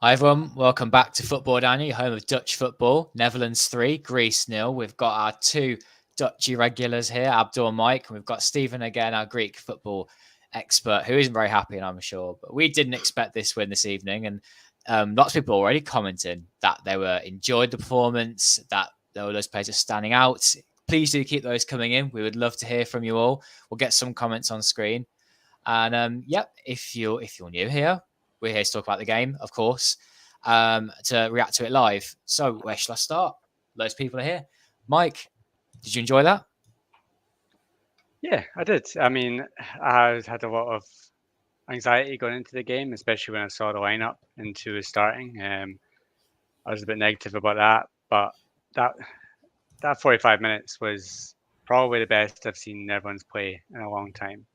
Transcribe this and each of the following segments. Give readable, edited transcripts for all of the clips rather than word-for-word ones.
Hi everyone, welcome back to Football-Oranje, home of Dutch football. Netherlands 3, Greece 0. We've got our two Dutch regulars here, Abdul and Mike, and we've got Stephen again, our Greek football expert, who isn't very happy, and I'm sure. But we didn't expect this win this evening, and lots of people already commenting that they were enjoyed the performance, that there were those players standing out. Please do keep those coming in. We would love to hear from you all. We'll get some comments on screen. And if you're new here, we're here to talk about the game, of course, to react to it live. So where shall I start? Loads of people are here. Mike, did you enjoy that? Yeah, I did. I mean, I had a lot of anxiety going into the game, especially when I saw the lineup and who was starting. I was a bit negative about that, but that 45 minutes was probably the best I've seen Netherlands play in a long time.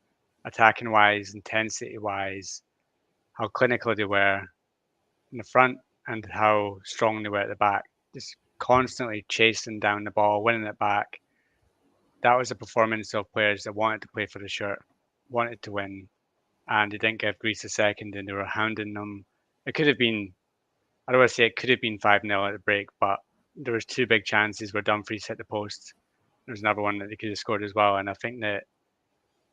Attacking wise, intensity wise, how clinical they were in the front and how strong they were at the back. Just constantly chasing down the ball, winning it back. That was a performance of players that wanted to play for the shirt, wanted to win, and they didn't give Greece a second, and they were hounding them. It could have been, I don't want to say it could have been 5-0 at the break, but there was two big chances where Dumfries hit the post. There was another one that they could have scored as well, and I think that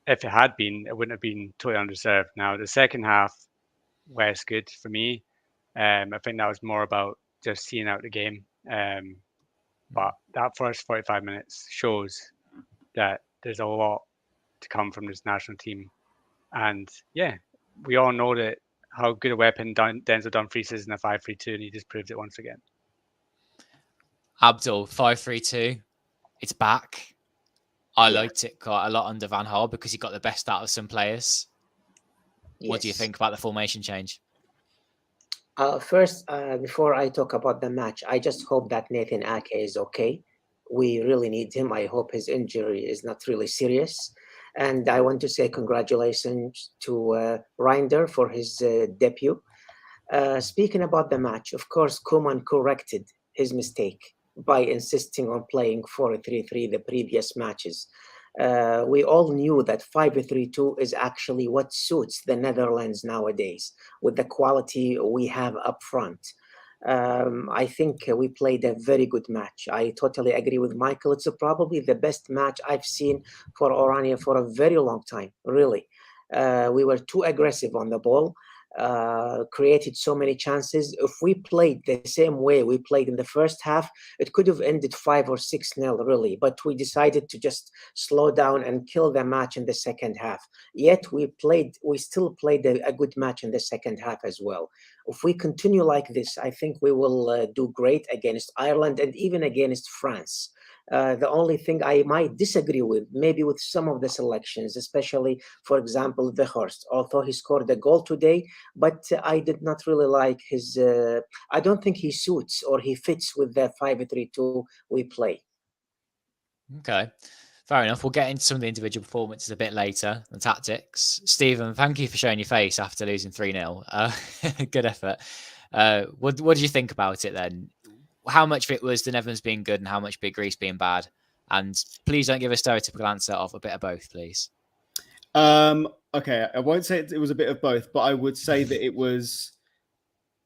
if it had been, it wouldn't have been totally undeserved. Now, the second half, less good for me. I think that was more about just seeing out the game. But that first 45 minutes shows that there's a lot to come from this national team. And yeah, we all know that how good a weapon Denzel Dumfries is in a 5-3-2, and he just proved it once again. Abdul, 5-3-2. It's back. I liked it quite a lot under Van Gaal because he got the best out of some players. Yes. What do you think about the formation change? First, before I talk about the match, I just hope that Nathan Ake is okay. We really need him. I hope his injury is not really serious. And I want to say congratulations to Reinder for his debut. Speaking about the match, of course, Koeman corrected his mistake by insisting on playing 4-3-3 the previous matches. We all knew that 5-3-2 is actually what suits the Netherlands nowadays with the quality we have up front. I think we played a very good match. I totally agree with Michael. It's probably the best match I've seen for Oranje for a very long time, really. We were too aggressive on the ball. Created so many chances. If we played the same way we played in the first half, it could have ended 5 or 6-0 really, but we decided to just slow down and kill the match in the second half. Yet we still played a good match in the second half as well. If we continue like this, I think we will do great against Ireland and even against France. The only thing I might disagree with, maybe with some of the selections, especially, for example, Weghorst, although he scored a goal today, but I did not really like his, I don't think he suits or he fits with the 5-3-2 we play. Okay. Fair enough. We'll get into some of the individual performances a bit later, the tactics. Stephen, thank you for showing your face after losing 3-0. Good effort. What did you think about it then? How much of it was the Netherlands being good and how much big Greece being bad? And please don't give a stereotypical answer of a bit of both, please. Okay, I won't say it was a bit of both, but I would say that it was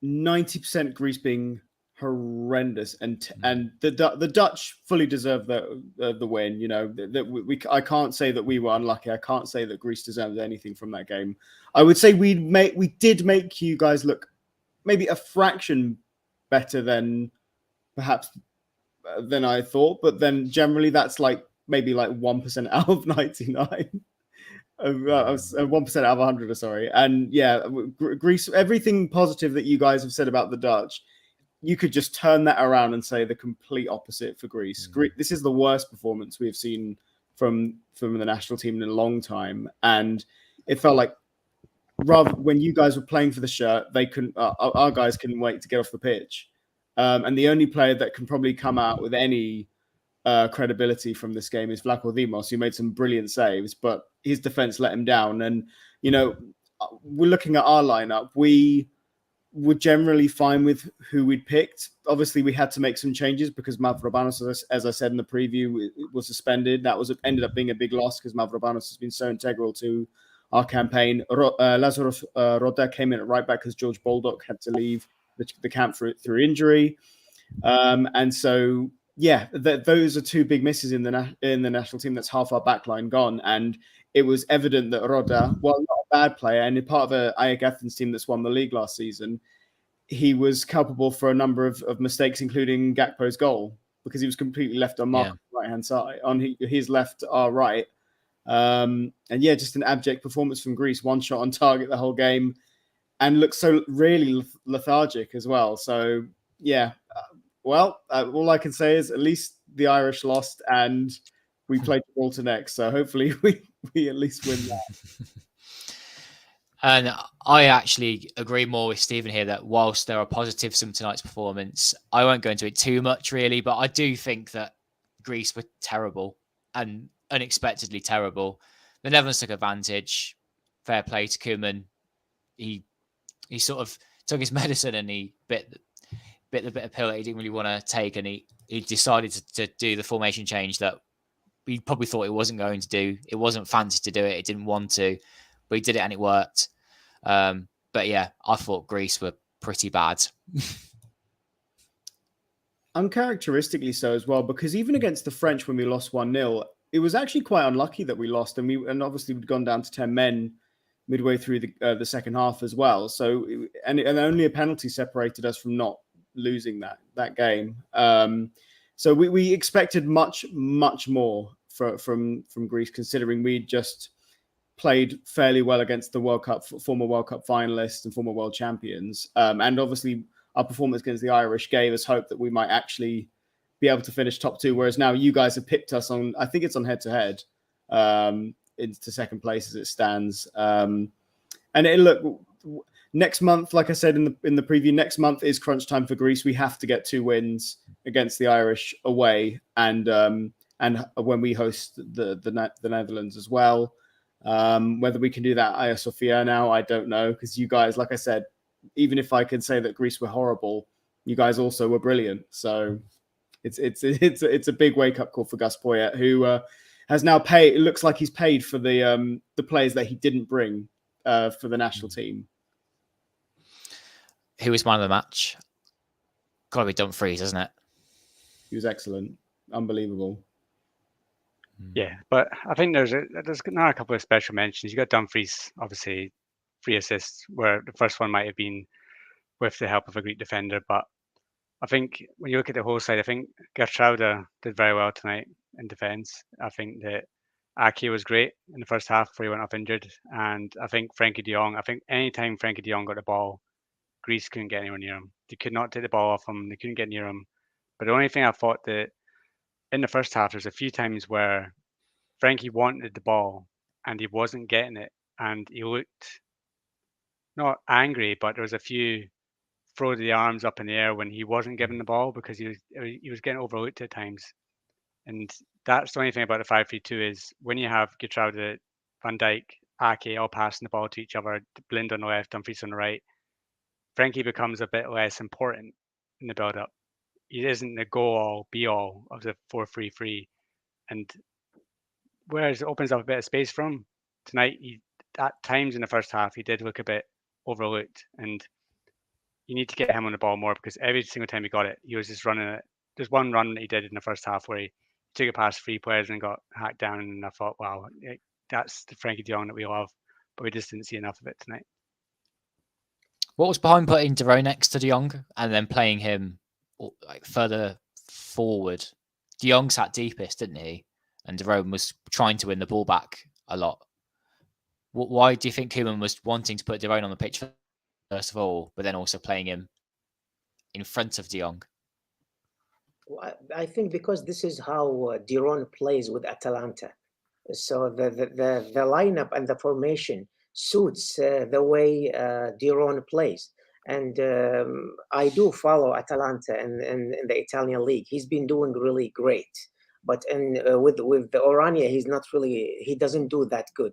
90% Greece being horrendous, and the Dutch fully deserve the win. You know that I can't say that we were unlucky. I can't say that Greece deserved anything from that game. I would say we did make you guys look maybe a fraction better than perhaps than I thought, but then generally that's like maybe like 1% out of 99. 1% out of 100, sorry. And yeah, Greece, everything positive that you guys have said about the Dutch, you could just turn that around and say the complete opposite for Greece. This is the worst performance we've seen from the national team in a long time, and it felt like rather when you guys were playing for the shirt, they couldn't. Our guys couldn't wait to get off the pitch, and the only player that can probably come out with any credibility from this game is Vlaco Dimos, who made some brilliant saves, but his defense let him down. And you know, we're looking at our lineup. We were generally fine with who we'd picked. Obviously, we had to make some changes because Mavropanos, as I said in the preview, was suspended. That ended up being a big loss because Mavropanos has been so integral to our campaign. Lazarus Roda came in at right back because George Baldock had to leave. the camp through injury. And so, yeah, those are two big misses in the national team. That's half our backline gone. And it was evident that Roda, while not a bad player and part of a Ajax Athens team that's won the league last season, he was culpable for a number of mistakes, including Gakpo's goal, because he was completely left on mark on the right-hand side, on his left, our right. And yeah, just an abject performance from Greece. One shot on target the whole game, and looked so really lethargic as well. So yeah, all I can say is at least the Irish lost, and we played Gibraltar next. So hopefully we at least win that. And I actually agree more with Stephen here that whilst there are positives from tonight's performance, I won't go into it too much really, but I do think that Greece were terrible and unexpectedly terrible. The Netherlands took advantage. Fair play to Koeman. He sort of took his medicine and he bit the bit of pill that he didn't really want to take, and he decided to do the formation change that he probably thought it wasn't going to do. It wasn't fancy to do it. It didn't want to. But he did it and it worked. But yeah, I thought Greece were pretty bad. Uncharacteristically so as well, because even against the French when we lost 1-0, it was actually quite unlucky that we lost. And obviously we'd gone down to 10 men midway through the second half as well. So, and only a penalty separated us from not losing that game. So we expected much more from Greece, considering we just played fairly well against the former World Cup finalists and former world champions. And obviously our performance against the Irish gave us hope that we might actually be able to finish top two. Whereas now you guys have picked us on, I think it's on head-to-head, into second place as it stands. And next month, like I said in the preview, next month is crunch time for Greece. We have to get 2 wins against the Irish away, and when we host the Netherlands as well. Whether we can do that Hagia Sophia now, I don't know, because you guys, like I said, even if I can say that Greece were horrible, you guys also were brilliant. So it's a big wake up call for Gus Poyet, who has now paid. It looks like he's paid for the players that he didn't bring for the national team. Who was man of the match? Got to be Dumfries, isn't it? He was excellent, unbelievable. Yeah, but I think there's now a couple of special mentions. You got Dumfries, obviously 3 assists, where the first one might have been with the help of a Greek defender. But I think when you look at the whole side, I think Gertruida did very well tonight in defence. I think that Ake was great in the first half before he went off injured. And I think Frenkie de Jong, anytime Frenkie de Jong got the ball, Greece couldn't get anywhere near him. They could not take the ball off him. They couldn't get near him. But the only thing I thought that in the first half, there's a few times where Frenkie wanted the ball and he wasn't getting it, and he looked not angry, but there was a few throw the arms up in the air when he wasn't given the ball because he was getting overlooked at times. And that's the only thing about the 5-3-2 is when you have Gertruida, Van Dijk, Ake all passing the ball to each other, Blind on the left, Dumfries on the right, Frenkie becomes a bit less important in the build-up. He isn't the go-all, be-all of the 4-3-3. And whereas it opens up a bit of space for him, tonight, at times in the first half, he did look a bit overlooked. And you need to get him on the ball more, because every single time he got it, he was just running it. There's one run that he did in the first half where he took it past 3 players and got hacked down. And I thought, wow, that's the Frenkie de Jong that we love. But we just didn't see enough of it tonight. What was behind putting De Jong next to De Jong and then playing him like further forward? De Jong sat deepest, didn't he? And De Jong was trying to win the ball back a lot. Why do you think Koeman was wanting to put De Jong on the pitch first of all, but then also playing him in front of De Jong? Well, I think because this is how De Jong plays with Atalanta. So the lineup and the formation suits the way De Jong plays. And I do follow Atalanta in the Italian league. He's been doing really great. But with the Oranje, he doesn't do that good.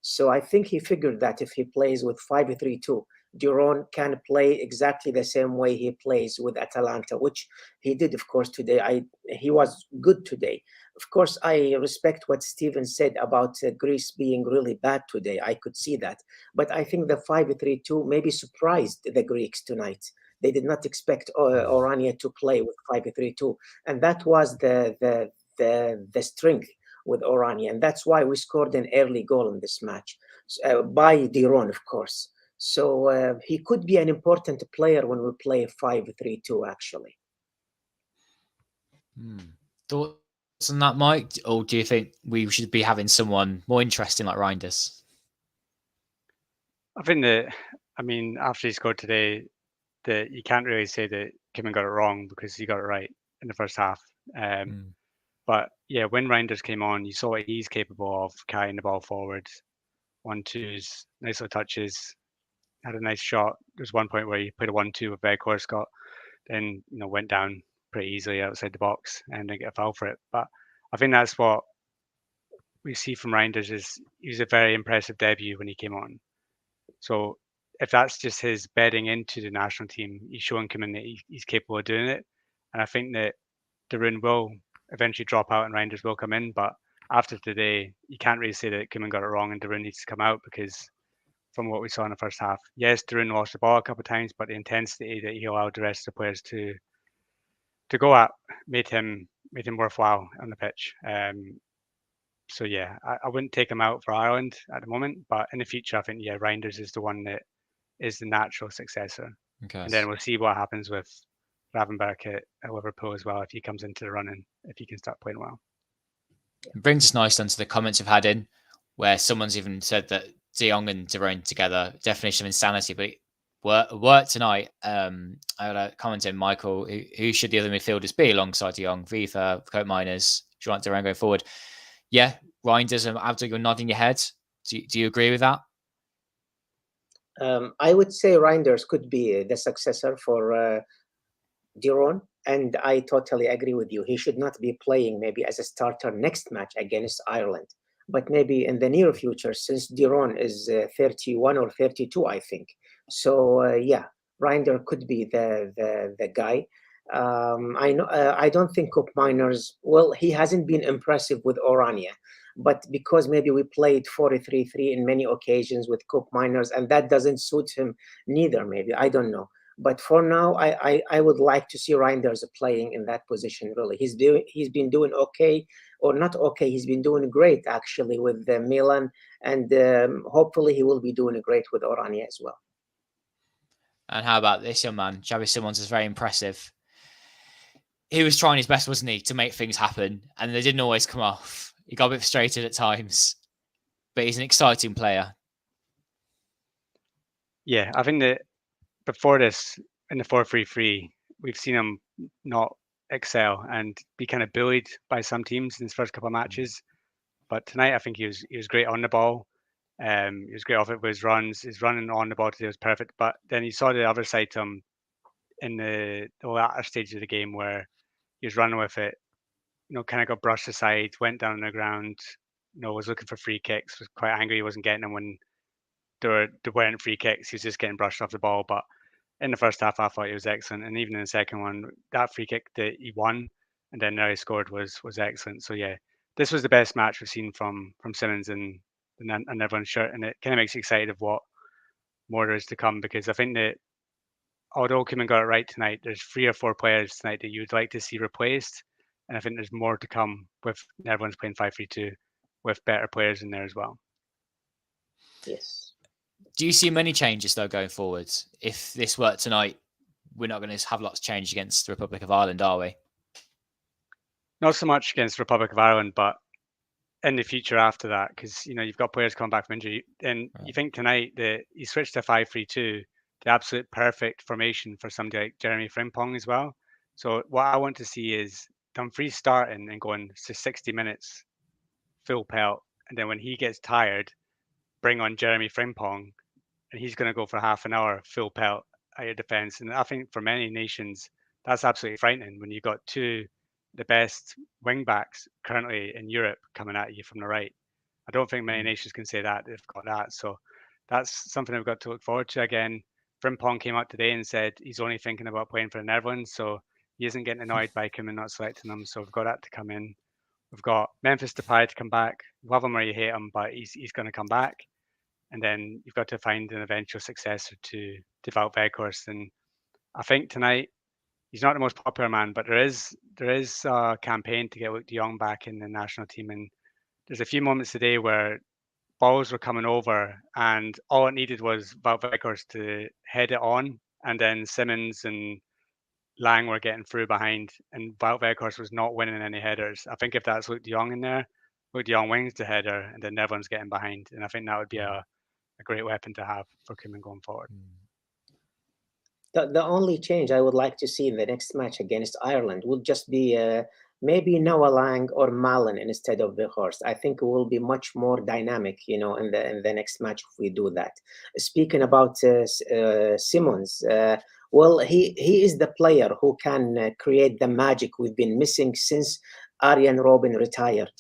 So I think he figured that if he plays with 5-3-2, De Jong can play exactly the same way he plays with Atalanta, which he did, of course, today. He was good today. Of course, I respect what Stephen said about Greece being really bad today. I could see that. But I think the 5-3-2 maybe surprised the Greeks tonight. They did not expect Oranje to play with 5-3-2, and that was the strength with Oranje, and that's why we scored an early goal in this match by Diron, of course. So he could be an important player when we play 5-3-2, actually. Thoughts on that, Mike? Or do you think we should be having someone more interesting like Reinders? I think that, I mean, after he scored today, that you can't really say that Kim got it wrong because he got it right in the first half. But yeah, when Reinders came on, you saw what he's capable of, carrying the ball forward, 1-2s, nice little touches, had a nice shot. There's one point where he played a 1-2 with Veghorst, then went down pretty easily outside the box and didn't get a foul for it. But I think that's what we see from Reinders is he was a very impressive debut when he came on. So if that's just his bedding into the national team, he's showing Koeman that he's capable of doing it. And I think that Darun will eventually drop out and Reinders will come in. But after today, you can't really say that Koeman got it wrong and Darun needs to come out, because from what we saw in the first half, yes, Darun lost the ball a couple of times, but the intensity that he allowed the rest of the players to go at made him worthwhile on the pitch. So yeah, I wouldn't take him out for Ireland at the moment, but in the future, I think Reinders is the one that is the natural successor. Okay. And then we'll see what happens with Gravenberch at Liverpool as well, if he comes into the running, if he can start playing well. It brings us nicely onto the comments we've had in, where someone's even said that De Jong and De Roon together, definition of insanity, but it worked tonight. I had a comment in, Michael, who should the other midfielders be alongside De Jong? Viva, Cope Miners, do you want De Roon going forward? Yeah, Reinders and Abdul, you're nodding your head. Do you agree with that? I would say Reinders could be the successor for De Roon, and I totally agree with you. He should not be playing maybe as a starter next match against Ireland, but maybe in the near future, since De Roon is 31 or 32, I think. So yeah, Reinder could be the guy. I know. I don't think Cope Miners. Well, he hasn't been impressive with Oranje, but because maybe we played 4-3-3 in many occasions with Cope Miners, and that doesn't suit him neither. Maybe, I don't know. But for now, I would like to see Reinders playing in that position. Really, he's been doing okay, or not okay. He's been doing great actually with Milan, and hopefully he will be doing great with Oranje as well. And how about this young man? Xabi Simons is very impressive. He was trying his best, wasn't he, to make things happen, and they didn't always come off. He got a bit frustrated at times, but he's an exciting player. Yeah, I think that before this, in the 4-3-3, we've seen him not excel and be kind of bullied by some teams in his first couple of matches. But tonight, I think he was great on the ball. He was great off it with his runs. His running on the ball today was perfect. But then you saw the other side to him in the latter stage of the game where he was running with it, kind of got brushed aside, went down on the ground, was looking for free kicks, was quite angry he wasn't getting them when there weren't free kicks. He was just getting brushed off the ball. But in the first half, I thought he was excellent. And even in the second one, that free kick that he won and then now he scored was excellent. So yeah, this was the best match we've seen from Simons and everyone's shirt. And it kind of makes you excited of what more there is to come, because I think that although Koeman got it right tonight, there's 3 or 4 players tonight that you'd like to see replaced. And I think there's more to come with everyone's playing 5-3-2 with better players in there as well. Yes. Do you see many changes, though, going forward? If this worked tonight, we're not going to have lots of change against the Republic of Ireland, are we? Not so much against the Republic of Ireland, but in the future after that, because you've got players coming back from injury, and right. You think tonight that he switched to 5-3-2, the absolute perfect formation for somebody like Jeremy Frimpong as well. So what I want to see is Dumfries starting and going to 60 minutes full pelt, and then when he gets tired, bring on Jeremy Frimpong, and he's going to go for half an hour full pelt at your defence. And I think for many nations, that's absolutely frightening when you've got the best wing backs currently in Europe coming at you from the right. I don't think many nations can say that they've got that. So that's something I've got to look forward to. Again, Frimpong came out today and said he's only thinking about playing for the Netherlands, so he isn't getting annoyed by Koeman not selecting him. So we've got that to come in. We've got Memphis Depay to come back. Love him or you hate him, but he's going to come back. And then you've got to find an eventual successor to Wout Weghorst. And I think tonight he's not the most popular man, but there is a campaign to get Luke de Jong back in the national team, and there's a few moments today where balls were coming over, and all it needed was Wout Weghorst to head it on, and then Simmons and Lang were getting through behind, and Wout Weghorst was not winning any headers. I think if that's Luke de Jong in there, Luke de Jong wins the header, and then Netherlands getting behind, and I think that would be a great weapon to have for Koeman going forward. The only change I would like to see in the next match against Ireland would just be maybe Noah Lang or Malen instead of Weghorst. I think it will be much more dynamic, in the next match if we do that. Speaking about Simmons, well, he is the player who can create the magic we've been missing since Arjen Robben retired.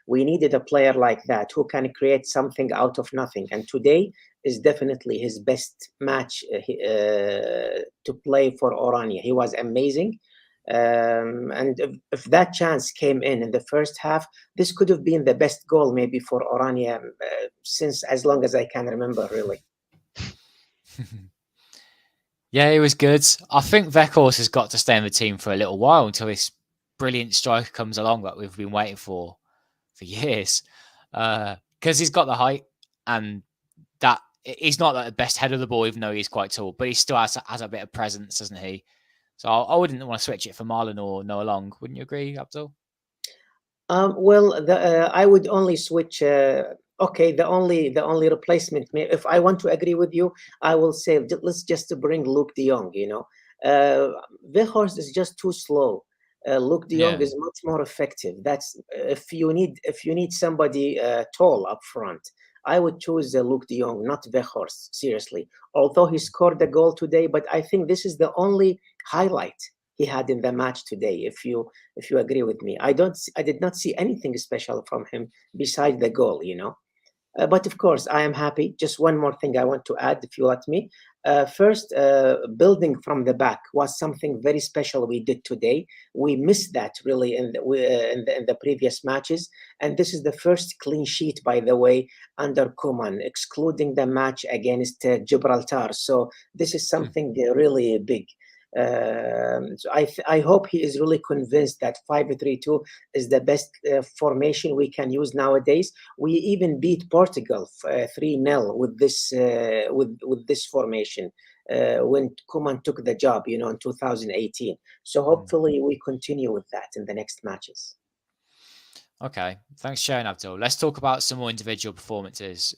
We needed a player like that who can create something out of nothing, and today is definitely his best match to play for Oranje. He was amazing. And if that chance came in the first half, this could have been the best goal maybe for Oranje since as long as I can remember, really. Yeah, it was good. I think Weghorst has got to stay in the team for a little while until this brilliant striker comes along that we've been waiting for years. Because he's got the height, and that he's not like the best head of the ball, even though he's quite tall, but he still has a bit of presence, doesn't he? So I wouldn't want to switch it for Marlon or Noah Long. Wouldn't you agree, Abdul? Well, I would only switch. Okay, the only replacement. If I want to agree with you, I will say let's just bring Luke de Jong. Weghorst is just too slow. Luke de Jong is much more effective. That's if you need somebody tall up front, I would choose Luke de Jong, not Weghorst. Seriously, although he scored the goal today, but I think this is the only highlight he had in the match today. If you agree with me, I did not see anything special from him besides the goal. But of course, I am happy. Just one more thing I want to add, if you let me. First, building from the back was something very special we did today. We missed that really in the previous matches, and this is the first clean sheet, by the way, under Koeman, excluding the match against Gibraltar. So this is something really big. So I hope he is really convinced that 5-3-2 is the best formation we can use nowadays. We even beat Portugal 3-0 with this formation when Koeman took the job, in 2018. So hopefully we continue with that in the next matches. Okay, thanks, Sharon Abdul. Let's talk about some more individual performances.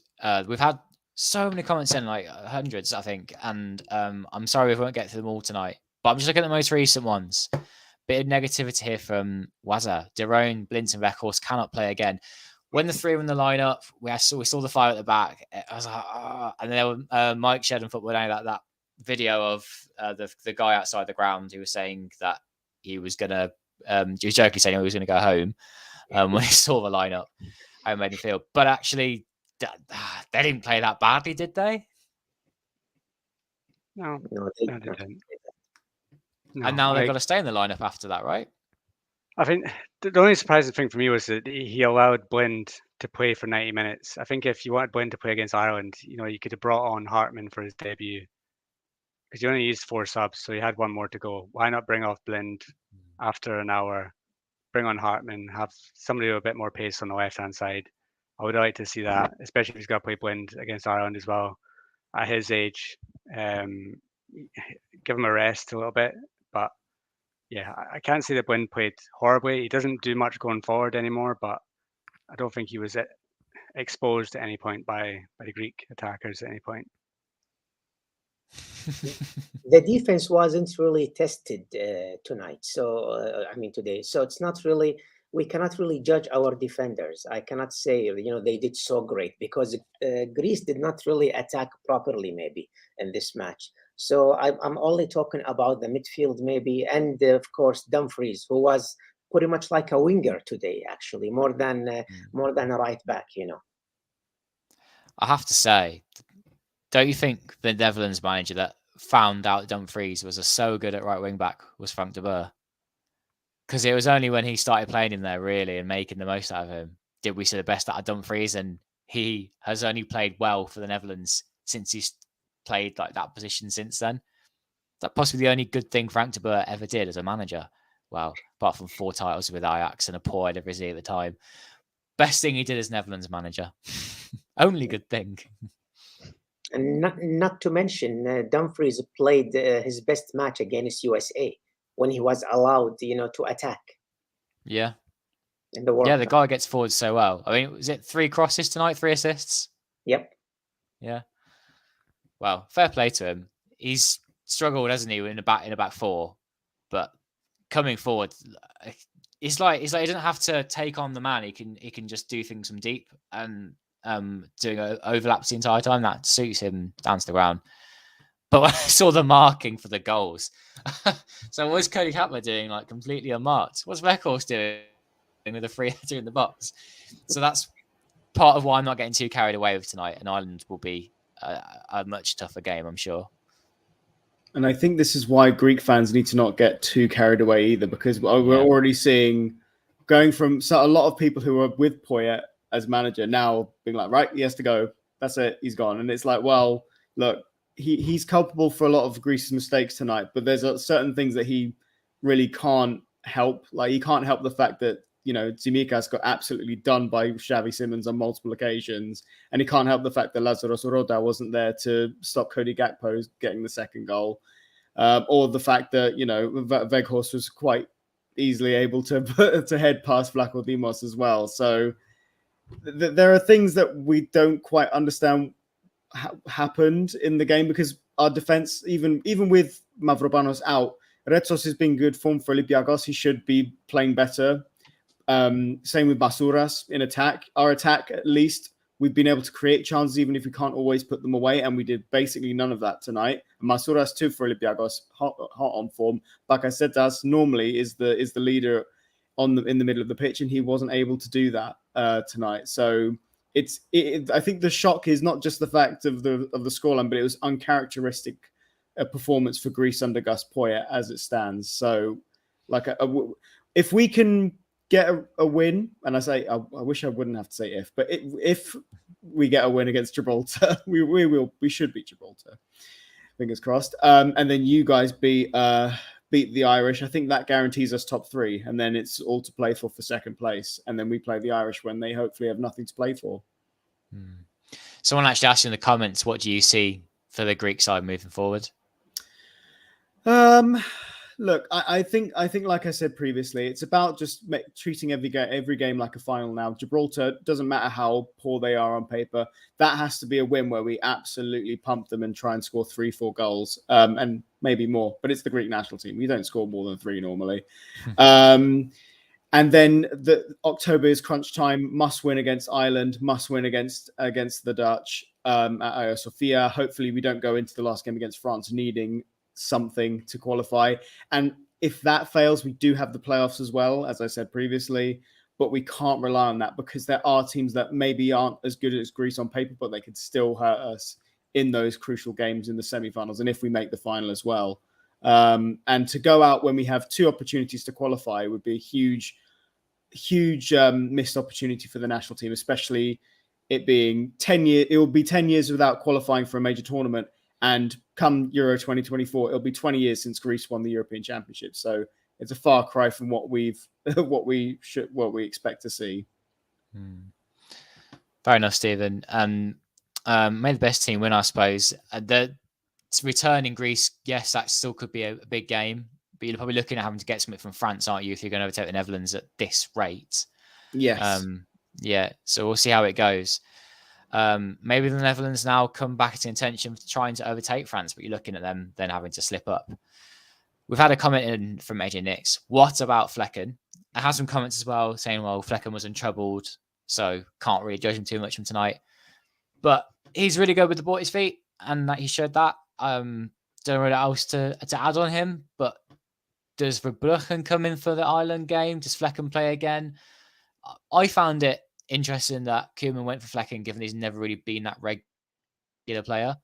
We've had so many comments in, like hundreds, I think, and I'm sorry we won't get to them all tonight. But I'm just looking at the most recent ones. Bit of negativity here from Waza. Derone, Blint, and Weghorst cannot play again. When the three were in the lineup, we saw the fire at the back. I was like, and then Mike shared on Football-Oranje that video of the guy outside the ground who was saying that he was gonna, he was jokingly saying he was gonna go home when he saw the lineup, how it made him feel. But actually, they didn't play that badly, did they? No, they didn't. No, and now they've got to stay in the lineup after that, right? I think the only surprising thing for me was that he allowed Blind to play for 90 minutes. I think if you wanted Blind to play against Ireland, you could have brought on Hartman for his debut, because you only used 4 subs, so you had 1 more to go. Why not bring off Blind after an hour, bring on Hartman, have somebody with a bit more pace on the left-hand side? I would like to see that, especially if he's got to play Blind against Ireland as well. At his age, give him a rest a little bit. But yeah, I can't say that Blind played horribly. He doesn't do much going forward anymore, but I don't think he was exposed at any point by the Greek attackers at any point. The defense wasn't really tested tonight. So today. So it's not really. We cannot really judge our defenders. I cannot say they did so great, because Greece did not really attack properly maybe in this match. So I'm only talking about the midfield maybe, and of course Dumfries, who was pretty much like a winger today, actually more than a right back. I have to say, don't you think the Netherlands manager that found out Dumfries was so good at right wing back was Frank de Boer? Because it was only when he started playing him there really and making the most out of him did we see the best out of Dumfries, and he has only played well for the Netherlands since he's played like that position since then. that possibly the only good thing Frank de Boer ever did as a manager. Well, apart from 4 titles with Ajax and a poor Eredivisie at the time. Best thing he did as Netherlands manager. Only good thing. And not to mention, Dumfries played his best match against USA when he was allowed, to attack. Yeah. In the World Yeah, the Cup. guy gets forward so well. I mean, was it 3 crosses tonight, 3 assists? Yep. Yeah. Well, fair play to him. He's struggled, hasn't he, in a back 4, but coming forward, it's like he doesn't have to take on the man. He can just do things from deep and doing overlaps the entire time. That suits him down to the ground. But when I saw the marking for the goals, so what was Cody Kapler doing like completely unmarked? What's Weghorst doing with a free header in the box? So that's part of why I'm not getting too carried away with tonight. And Ireland will be a much tougher game, I'm sure. And I think this is why Greek fans need to not get too carried away either, because we're already seeing going from a lot of people who were with Poyet as manager now being like, right, he has to go. That's it. He's gone. And it's like, well, look, he's culpable for a lot of Greece's mistakes tonight, but there's certain things that he really can't help. Like he can't help the fact that, Tsimikas got absolutely done by Xavi Simons on multiple occasions. And he can't help the fact that Lazaro Soroda wasn't there to stop Cody Gakpo getting the second goal. Or the fact that, Weghorst was quite easily able to head past Vlaco Dimos as well. So there are things that we don't quite understand happened in the game, because our defense, even with Mavropanos out, Retsos has been good form for Olympiakos. He should be playing better. Same with Basouras in attack. Our attack, at least, we've been able to create chances, even if we can't always put them away. And we did basically none of that tonight. Basouras too for Olympiakos, hot on form. Bakasetas normally is the leader in the middle of the pitch, and he wasn't able to do that tonight. So I think the shock is not just the fact of the scoreline, but it was uncharacteristic performance for Greece under Gus Poyet as it stands. So, if we can get a win, and I say I wish I wouldn't have to say but if we get a win against Gibraltar, we should beat Gibraltar. Fingers crossed. And then you guys beat the Irish. I think that guarantees us top 3, and then it's all to play for second place. And then we play the Irish when they hopefully have nothing to play for. Someone actually asked you in the comments, what do you see for the Greek side moving forward? Look, I think, like I said previously, it's about just treating every game like a final now. Gibraltar, doesn't matter how poor they are on paper, that has to be a win where we absolutely pump them and try and score 3-4 goals, and maybe more. But it's the Greek national team. We don't score more than 3 normally. And then the October is crunch time. Must win against Ireland. Must win against the Dutch at Hagia Sophia. Hopefully, we don't go into the last game against France needing something to qualify. And if that fails, we do have the playoffs as well, as I said previously. But we can't rely on that, because there are teams that maybe aren't as good as Greece on paper, but they could still hurt us in those crucial games in the semi-finals, and if we make the final as well. And to go out when we have 2 opportunities to qualify would be a huge missed opportunity for the national team, especially it being 10 years. It will be 10 years without qualifying for a major tournament, and come Euro 2024, it'll be 20 years since Greece won the European Championship. So it's a far cry from what we expect to see. Fair enough, Stephen. May the best team win, I suppose. The return in Greece, yes, that still could be a big game, but you're probably looking at having to get something from France, aren't you, if you're going to overtake the Netherlands at this rate? Yes. Yeah, so we'll see how it goes. Maybe the Netherlands now come back to intention of trying to overtake France, but you're looking at them then having to slip up. We've had a comment in from AJ Nix. What about Flecken? I had some comments as well saying, well, Flecken was untroubled, so can't really judge him too much from tonight. But he's really good with the ball at his feet, and that he showed that. Don't know what else to add on him, but does Verbruggen come in for the Ireland game? Does Flecken play again? I found it interesting that Koeman went for Flecken, given he's never really been that regular player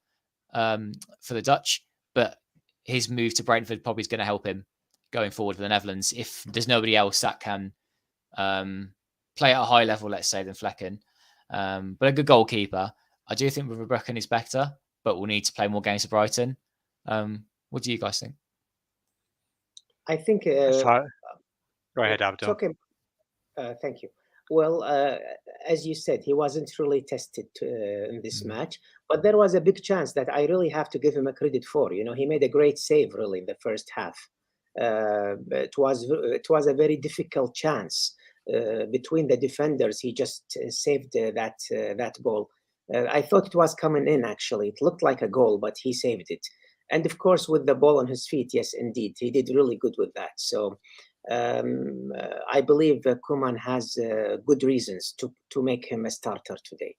for the Dutch. But his move to Brentford probably is going to help him going forward for the Netherlands if there's nobody else that can play at a high level, let's say, than Flecken. But a good goalkeeper. I do think Verbruggen is better, but we'll need to play more games for Brighton. What do you guys think? I think. Go ahead, Abdul. Okay. Thank you. Well, as you said, he wasn't really tested in this match, but there was a big chance that I really have to give him a credit for. He made a great save really in the first half. It was a very difficult chance between the defenders. He just saved that goal. I thought it was coming in, actually. It looked like a goal, but he saved it. And of course, with the ball on his feet, yes, indeed, he did really good with that. So I believe Koeman has good reasons to make him a starter today.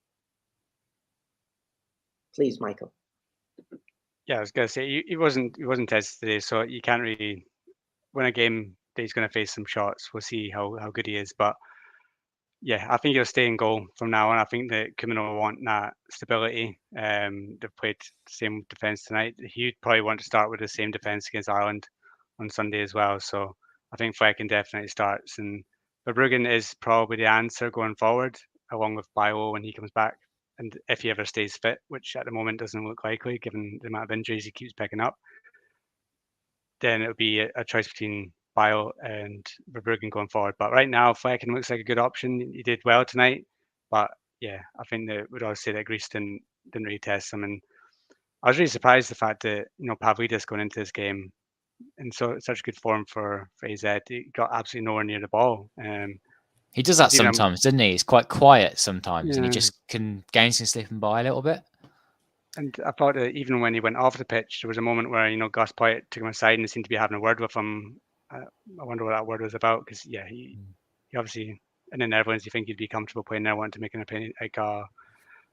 Please, Michael. Yeah, I was going to say he wasn't tested today, so you can't really win a game that he's going to face some shots. We'll see how good he is, but yeah, I think he'll stay in goal from now on. I think that Koeman will want that stability. They've played the same defence tonight. He'd probably want to start with the same defence against Ireland on Sunday as well. So I think Flecken definitely starts, and Verbruggen is probably the answer going forward, along with Bio when he comes back, and if he ever stays fit, which at the moment doesn't look likely given the amount of injuries he keeps picking up. Then it would be a choice between Bio and Verbruggen going forward. But right now, Flecken looks like a good option. He did well tonight, but yeah, I think that we'd always say that Greece didn't really test him, and I was really surprised the fact that Pavlidis going into this game in such good form for AZ, he got absolutely nowhere near the ball. He does that sometimes, doesn't he? He's quite quiet sometimes, and he just games can slip him by a little bit. And I thought that even when he went off the pitch, there was a moment where Gus Poyet took him aside and seemed to be having a word with him. I wonder what that word was about, because he obviously in the Netherlands, you think he'd be comfortable playing there, wanting to make an opinion, an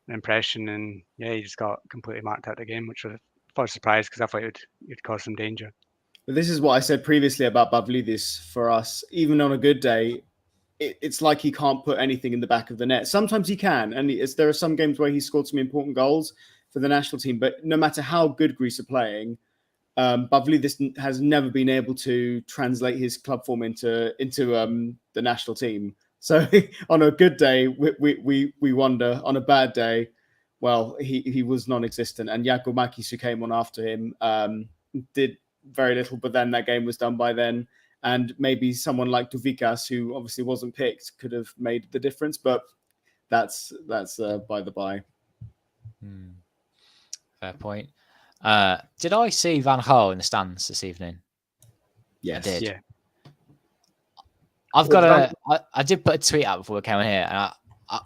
impression, and he just got completely marked out of the game, which was a surprise because I thought it'd cause some danger. But this is what I said previously about Pavlidis. For us, even on a good day, it's like he can't put anything in the back of the net. Sometimes he can, and there are some games where he scored some important goals for the national team. But no matter how good Greece are playing, Pavlidis has never been able to translate his club form into the national team. So on a good day, we wonder. On a bad day, well, he was non-existent. And Giacomakis, who came on after him, did very little. But then that game was done by then. And maybe someone like Douvikas, who obviously wasn't picked, could have made the difference. But that's by the by. Fair point. Did I see Van Gaal in the stands this evening? Yes. I did. Yeah. I did put a tweet out before we came in here, and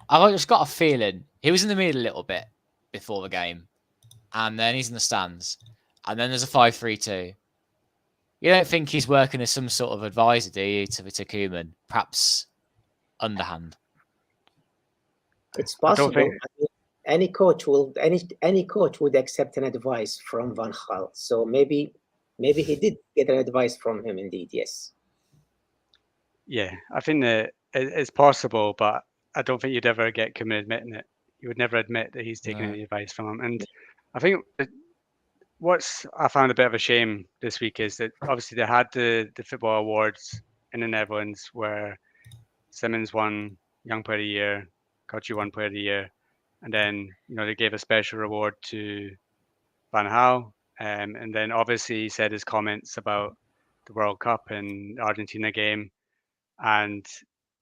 I just got a feeling he was in the middle a little bit before the game, and then he's in the stands, and then there's a 5-3-2. You don't think he's working as some sort of advisor, do you, to Koeman? Perhaps underhand. It's possible. Any coach would accept an advice from Van Gaal. So maybe he did get an advice from him. Indeed, yes. Yeah, I think that it's possible, but I don't think you'd ever get Koeman admitting it. He would never admit that he's taken any advice from him. And I think what's I found a bit of a shame this week is that obviously they had the football awards in the Netherlands where Simmons won Young Player of the Year, Kochi won Player of the Year, and then they gave a special reward to Van Gaal, and then obviously he said his comments about the World Cup and Argentina game, and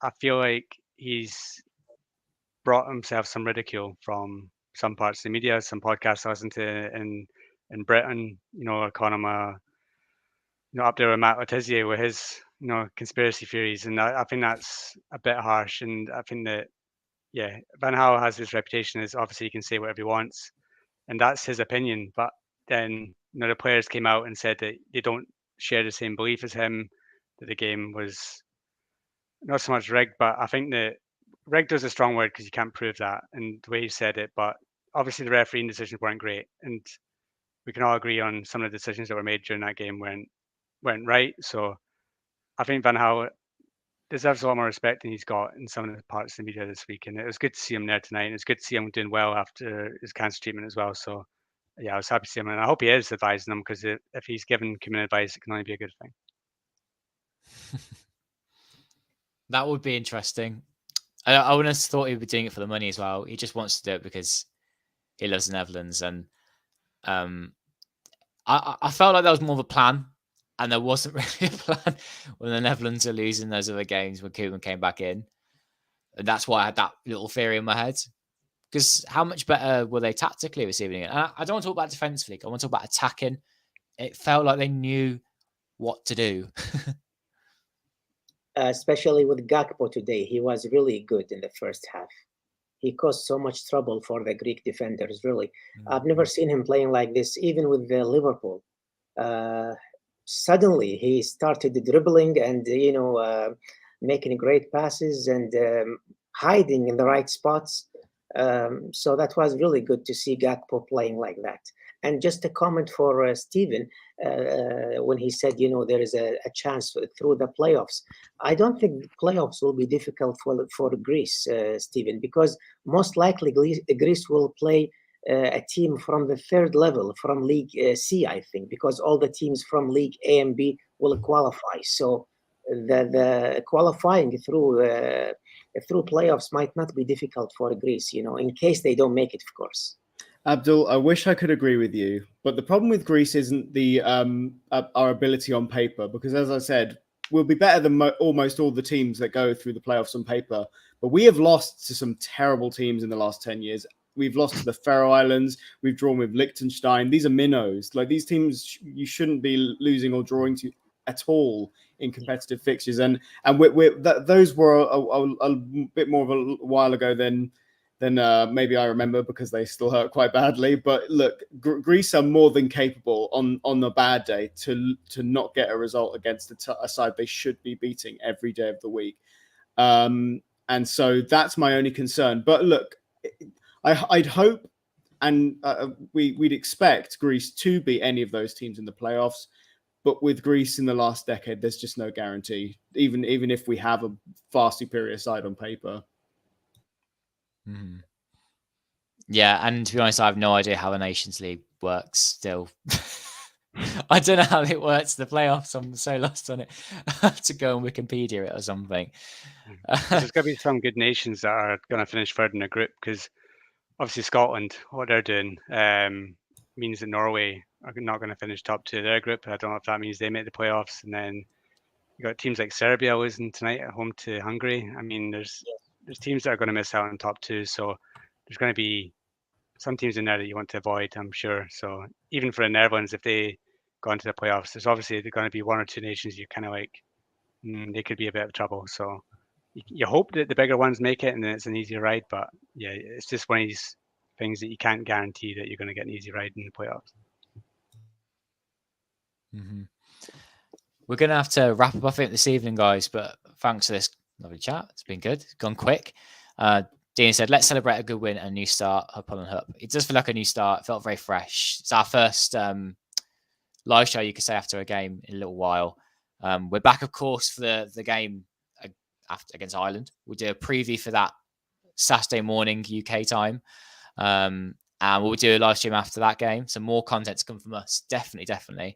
I feel like he's brought himself some ridicule from some parts of the media, some podcasts I listen to in Britain, calling him up there with Matt Letizia with his, conspiracy theories. And I think that's a bit harsh. And I think that, Van Gaal has this reputation as obviously he can say whatever he wants. And that's his opinion. But then, the players came out and said that they don't share the same belief as him, that the game was not so much rigged, but I think that rigged is a strong word because you can't prove that and the way he said it. But obviously the refereeing decisions weren't great. And we can all agree on some of the decisions that were made during that game weren't right. So I think Van Gaal deserves a lot more respect than he's got in some of the parts of the media this week. And it was good to see him there tonight. And it's good to see him doing well after his cancer treatment as well. So I was happy to see him. And I hope he is advising them, because if he's giving Koeman advice, it can only be a good thing. That would be interesting. I wouldn't have thought he'd be doing it for the money as well. He just wants to do it because he loves the Netherlands. And I felt like there was more of a plan, and there wasn't really a plan when the Netherlands are losing those other games when Koeman came back in. And that's why I had that little theory in my head. Because how much better were they tactically this evening? And I don't want to talk about defensively. I want to talk about attacking. It felt like they knew what to do. Especially with Gakpo today, he was really good in the first half. He caused so much trouble for the Greek defenders, really. I've never seen him playing like this, even with the Liverpool. Suddenly, he started dribbling and, making great passes and hiding in the right spots. So that was really good to see Gakpo playing like that. And just a comment for Stephen, when he said, there is a chance through the playoffs. I don't think the playoffs will be difficult for Greece, Stephen, because most likely Greece will play a team from the third level, from League C, I think, because all the teams from League A and B will qualify. So the qualifying through playoffs might not be difficult for Greece, in case they don't make it, of course. Abdul, I wish I could agree with you, but the problem with Greece isn't the our ability on paper, because as I said, we'll be better than almost all the teams that go through the playoffs on paper. But we have lost to some terrible teams in the last 10 years. We've lost to the Faroe Islands. We've drawn with Liechtenstein. These are minnows. Like, these teams, you shouldn't be losing or drawing to at all in competitive fixtures. And those were a bit more of a while ago than maybe I remember, because they still hurt quite badly. But look, Greece are more than capable on the bad day to not get a result against a side they should be beating every day of the week. And so that's my only concern. But look, I'd hope and we'd expect Greece to beat any of those teams in the playoffs. But with Greece in the last decade, there's just no guarantee, even if we have a far superior side on paper. Mm-hmm. Yeah, and to be honest, I have no idea how the Nations League works still. I don't know how it works, the playoffs. I'm so lost on it. I have to go on Wikipedia it or something. There's going to be some good nations that are going to finish third in the group, because obviously Scotland, what they're doing, means that Norway are not going to finish top two of their group. I don't know if that means they make the playoffs. And then you got teams like Serbia losing tonight at home to Hungary. I mean, there's teams that are going to miss out on top two. So there's going to be some teams in there that you want to avoid, I'm sure. So even for the Netherlands, if they go into the playoffs, there's obviously going to be one or two nations you kind of like, they could be a bit of trouble. So you hope that the bigger ones make it and then it's an easier ride. But yeah, it's just one of these things that you can't guarantee that you're going to get an easy ride in the playoffs. Mm-hmm. We're going to have to wrap up, I think, this evening, guys. But thanks for this lovely chat. It's been good. It's gone quick. Dean said, let's celebrate a good win and a new start. Hup on Hup. It does feel like a new start. It felt very fresh. It's our first live show, you could say, after a game in a little while. We're back, of course, for the game against Ireland. We'll do a preview for that Saturday morning UK time. And we'll do a live stream after that game. So more content to come from us. Definitely.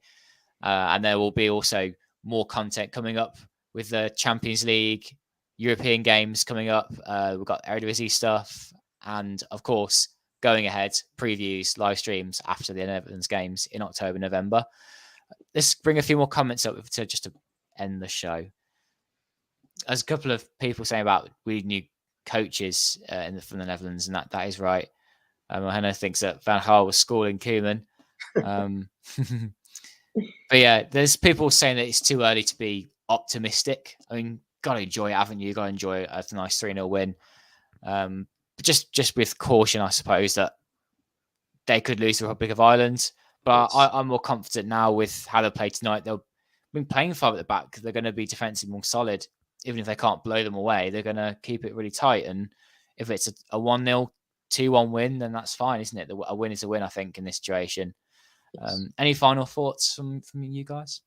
And there will be also more content coming up with the Champions League, European games coming up. We've got Eredivisie stuff. And, of course, going ahead, previews, live streams after the Netherlands games in October, November. Let's bring a few more comments up to end the show. There's a couple of people saying about we new coaches from the Netherlands, and that is right. Hannah thinks that Van Gaal was schooling Koeman. But yeah, there's people saying that it's too early to be optimistic. I mean, got to enjoy it, haven't you? Got to enjoy a nice 3-0 win. But just with caution, I suppose, that they could lose the Republic of Ireland. But yes. I'm more confident now with how they play tonight. They'll be playing 5 at the back. They're going to be defensively more solid. Even if they can't blow them away, they're going to keep it really tight. And if it's a 1-0, 2-1 win, then that's fine, isn't it? A win is a win, I think, in this situation. Any final thoughts from you guys?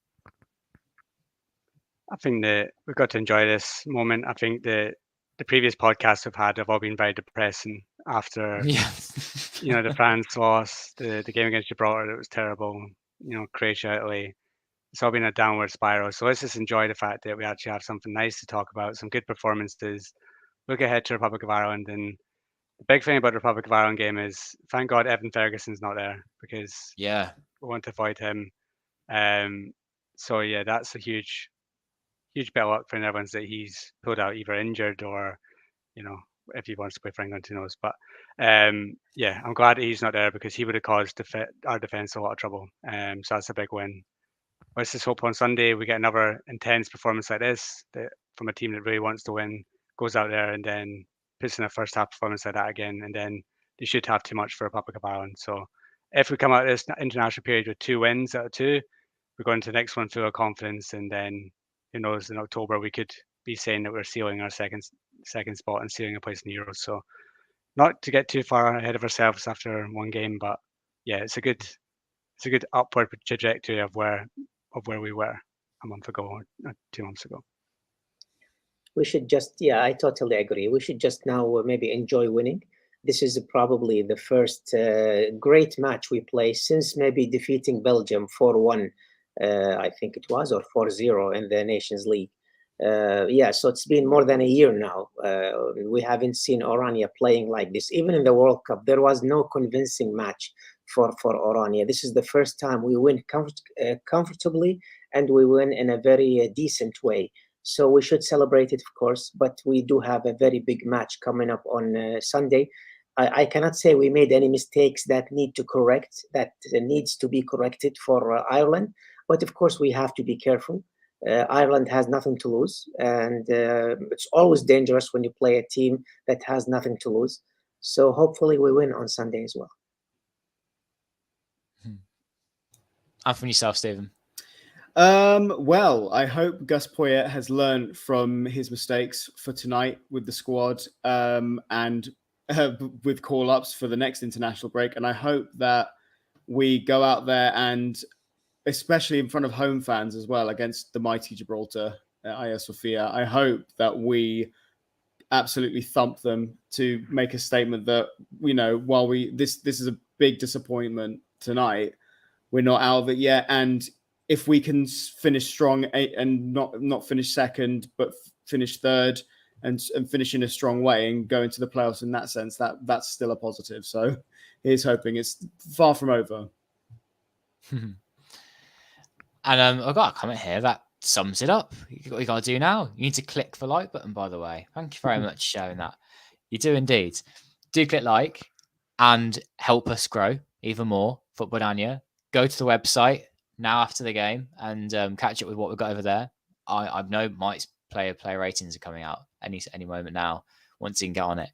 I think that we've got to enjoy this moment. I think that the previous podcasts we've had have all been very depressing after, the France loss, the game against Gibraltar, that was terrible. Croatia, Italy. It's all been a downward spiral. So let's just enjoy the fact that we actually have something nice to talk about, some good performances. Look ahead to Republic of Ireland. And the big thing about the Republic of Ireland game is, thank God Evan Ferguson's not there, because want to avoid him. So yeah, that's a huge bit of luck for the Netherlands that he's pulled out either injured or, if he wants to play for England, who knows. But yeah, I'm glad that he's not there because he would have caused our defence a lot of trouble. So that's a big win. Let's just hope on Sunday we get another intense performance like this from a team that really wants to win, goes out there and then puts in a first half performance like that again, and then they should have too much for Republic of Ireland. So if we come out of this international period with 2 wins out of 2, we're going to the next one full of confidence, and then who knows, in October we could be saying that we're sealing our second spot and sealing a place in the Euros. So not to get too far ahead of ourselves after one game, but yeah, it's a good upward trajectory of where we were a month ago or 2 months ago. We should I totally agree. We should just now maybe enjoy winning. This is probably the first great match we play since maybe defeating Belgium 4-1, I think it was, or 4-0 in the Nations League. So it's been more than a year now. We haven't seen Oranje playing like this. Even in the World Cup, there was no convincing match for Oranje. This is the first time we win comfortably, and we win in a very decent way. So we should celebrate it, of course, but we do have a very big match coming up on Sunday. I cannot say we made any mistakes that needs to be corrected for Ireland, but of course we have to be careful. Ireland has nothing to lose, and it's always dangerous when you play a team that has nothing to lose. So hopefully we win on Sunday as well. And from yourself, Stephen? Well, I hope Gus Poyet has learned from his mistakes for tonight with the squad and with call-ups for the next international break. And I hope that we go out there and, especially in front of home fans as well, against the mighty Gibraltar, Hagia Sophia, I hope that we absolutely thump them to make a statement that, while this is a big disappointment tonight, we're not out of it yet. And if we can finish strong and not finish second, but finish third and finish in a strong way and go into the playoffs in that sense, that's still a positive. So here's hoping. It's far from over. And I've got a comment here that sums it up. What you got to do now, you need to click the like button, by the way. Thank you very much for sharing that. You do indeed. Do click like and help us grow even more. Football-Oranje. Go to the website now after the game and catch up with what we've got over there. I know Mike's player ratings are coming out any moment now once you can get on it.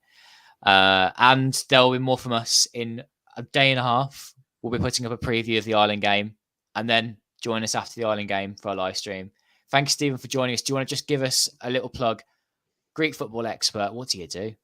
And there'll be more from us in a day and a half. We'll be putting up a preview of the Ireland game and then join us after the Ireland game for a live stream. Thanks, Stephen, for joining us. Do you want to just give us a little plug? Greek football expert, what do you do?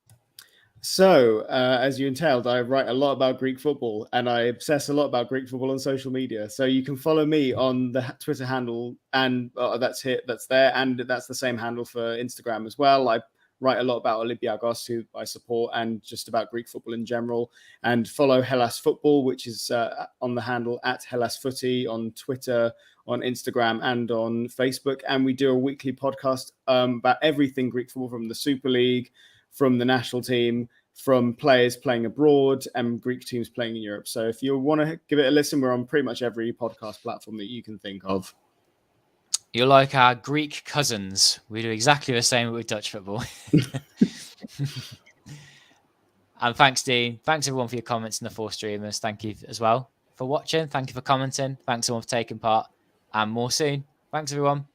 So, as you entailed, I write a lot about Greek football and I obsess a lot about Greek football on social media. So you can follow me on the Twitter handle, and that's there, and that's the same handle for Instagram as well. I write a lot about Olympiakos, who I support, and just about Greek football in general. And follow Hellas Football, which is on the handle at Hellas Footy on Twitter, on Instagram, and on Facebook. And we do a weekly podcast about everything Greek football, from the Super League, from the national team, from players playing abroad, and Greek teams playing in Europe. So if you want to give it a listen, we're on pretty much every podcast platform that you can think of. You're like our Greek cousins. We do exactly the same with Dutch football. And thanks, Dean. Thanks, everyone, for your comments in the 4 streamers. Thank you as well for watching. Thank you for commenting. Thanks, everyone, for taking part. And more soon. Thanks, everyone.